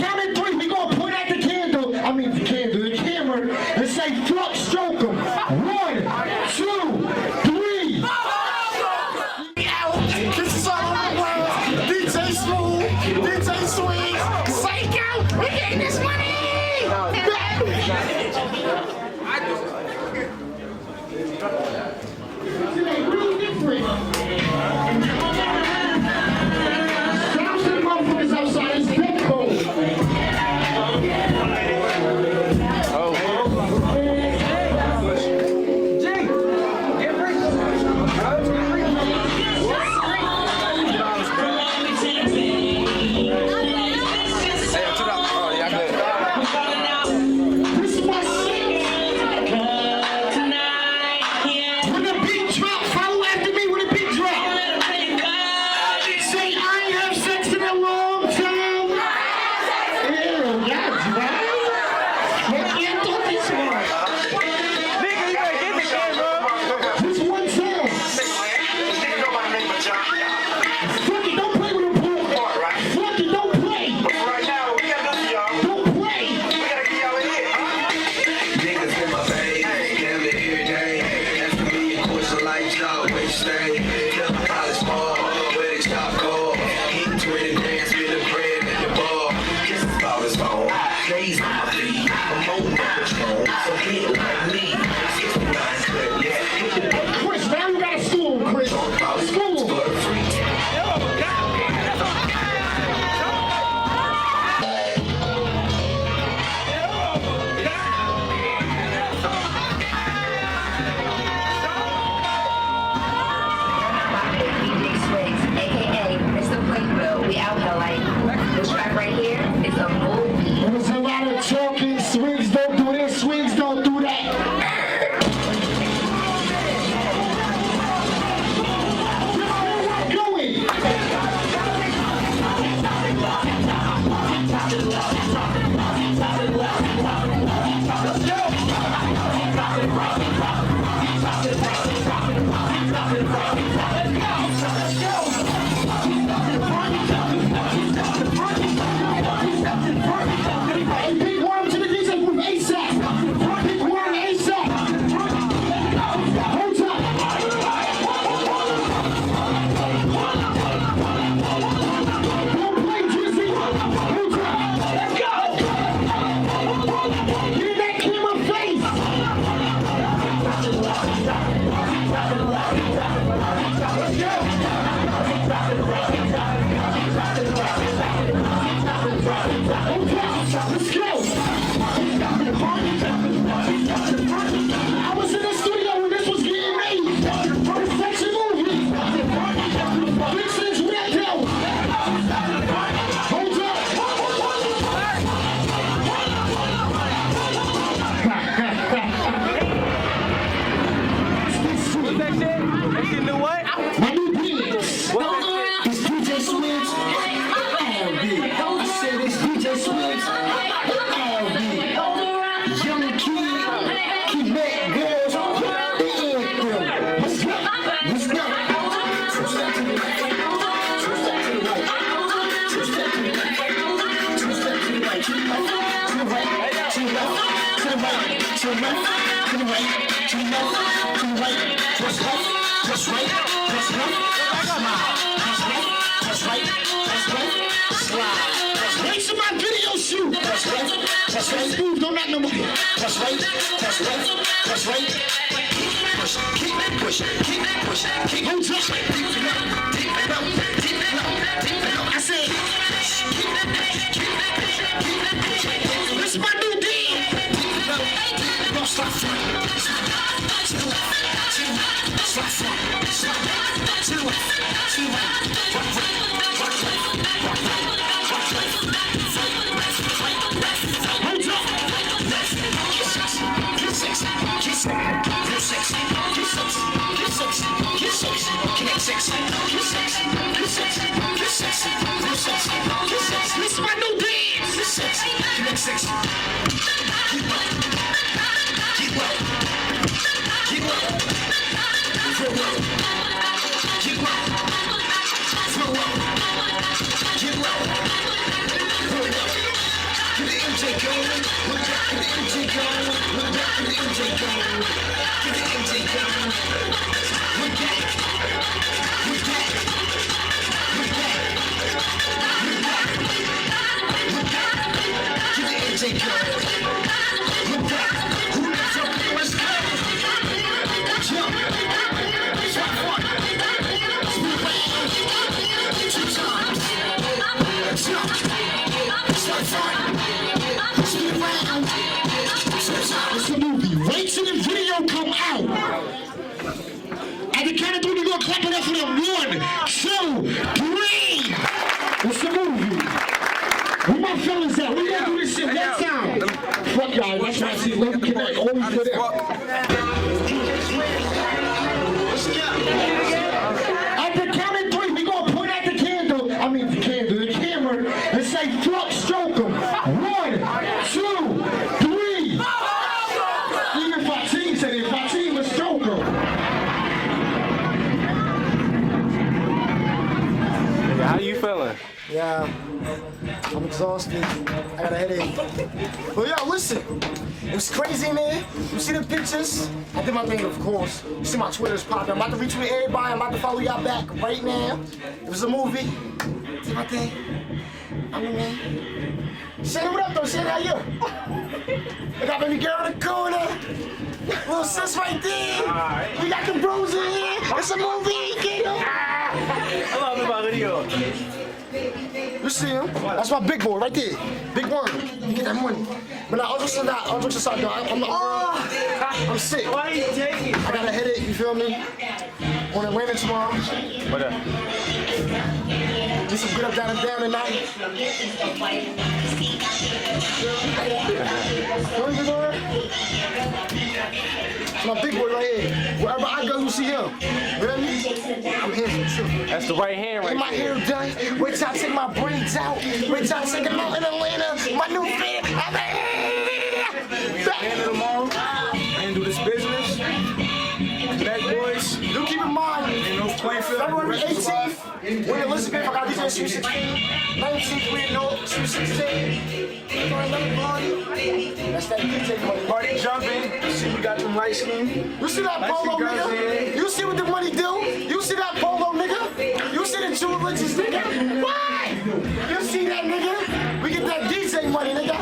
count of three, we gonna point at the candle. The camera, and say, "Fuck, stroke 'em." 1, 2, 3. This is all over the world. DJ Smooth, DJ Swing, Psycho, we getting this money! Today, really different. Sounds to the motherfuckers outside, it's dead cold. This is my shit. When the beat drop, follow after me when the beat drop. Say, I ain't have sex in a long time. Ew, that's right. What you thought this was? Nigga, you gotta get the camera. This one time. Fuck it, don't play with the pool. Fuck it, don't play. Don't play. Niggas in my face, damn it every day. That's for me, of course, a lifestyle, where you stay. Tell my college ball, where they stop call. Eating 20 grams, spilling bread in the bar. Kiss the father's phone, days on my feet. I'm on my strong, so hit like me. 69 clip, yeah, hit the button. Chris, now you gotta school him, Chris. School him. AKA Mr. Playbill. We out here like this track right here is a movie. There was a lot of talking. Swings don't do this, swings don't do that. Going. Hey, big worm to the DJ from ASAP. Big worm ASAP. Hold up. Don't play, Drizzy. Hold up. Let's go. Get in that camera face. Hold up. Let's go. I was in the studio when this was getting made. Perfection movie. Big Six Red Pill. Hold What's that shit? That shit new what? up. My new beats. It's DJ Swigs. LB. I said it's DJ Swigs. LB. Young kid. Keep making girls. Let's go. Let's go. Two steps to the right. Two steps to the right. Two steps to the right. Two steps to the right. To the right. To the left. To the right. To the left. To the right. To the left. To the right. Press left. Press right. Press left. Slide. Press left. Press right. Press left. Slide. Wait till my video shoot. Press left. Press right. Move. Don't knock no more. Press right. Press left. Press right. Push. Keep pushing. Keep pushing. Keep hold up. Deep it up. Deep it up. Deep it up. Deep it up. I said. This is my new deal. Don't stop. This is my new dance. DJ Khaled. With that, who lives up here is Khaled. Jump. Swap one. Spin around. 2 times. Jump. Swap one. Spin around. 2 times. It's the movie. Wait till the video come out. At the count of 3, we're gonna clap it up for them. 1, 2, 3. It's the movie. Where my fellas at? We gonna do this shit one time. Fuck y'all. Watch my see. Love Connect. Always for them. At the count of 3, we gonna point at the candle. I mean the candle, the camera, and say fuck stroke 'em. 1, 2, 3. Even Fatim said it. Fatim was stroke 'em. How you feeling? Yeah, I'm exhausted. I got a headache. But yo, listen, it was crazy, man. You see the pictures? I did my thing, of course. You see my Twitter's popping. I'm about to retweet everybody. I'm about to follow y'all back right now. It was a movie. Did my thing. I mean, Shannon, what up, though? Shannon, how you? I got baby girl in the corner. Little sis right there. We got the bros in here. It's a movie, kiddo. I love about video. You see him? That's my big boy right there. Big one. You get that money. But now, all jokes aside, though, I'm sick. Why you taking? I got a headache, you feel me? On Atlanta tomorrow. What up? Do some good up, down, and down tonight. It's my big boy right here. Wherever I go, you see him. You know me? I'm handsome too. That's the right hand Get right my there. hair done. Wait till I take my braids out. Wait till I take them out in Atlanta. My new fit. I'm Atlanta tomorrow and do this business. Black boys. You keep in mind, In those playing fields. February 18th, we're in Elizabeth. I got DJ Sweet 16. 19th, we're in North Sweet 16. That's that DJ money. Party jumping. See you got them light skin. You see that polo, nigga? You see what the money do? You see that polo, nigga? You see the jewelry, nigga? What? You see that, nigga? We get that DJ money, nigga.